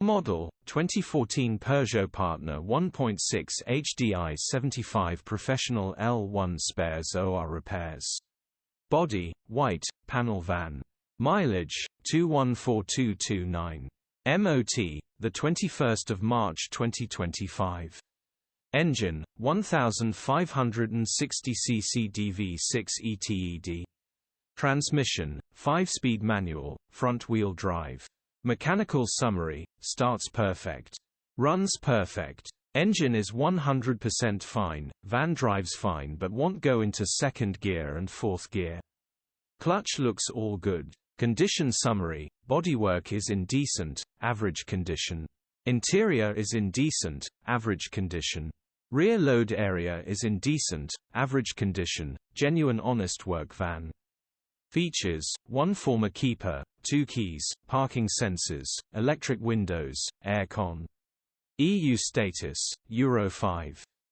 model, 2014 Peugeot Partner 1.6 HDI 75 Professional L1 Spares OR Repairs. Body, white, panel van. Mileage, 214229. MOT, the 21st of March 2025. Engine, 1560 cc DV6 ETED. Transmission, 5-speed manual, front-wheel drive. Mechanical summary, starts perfect. Runs perfect. Engine is 100% fine, van drives fine but won't go into second gear and fourth gear. Clutch looks all good. Condition summary, bodywork is in decent, average condition. Interior is in decent, average condition. Rear load area is in decent, average condition, genuine honest work van. Features, 1 former keeper, 2 keys, parking sensors, electric windows, air con. EU status, Euro 5.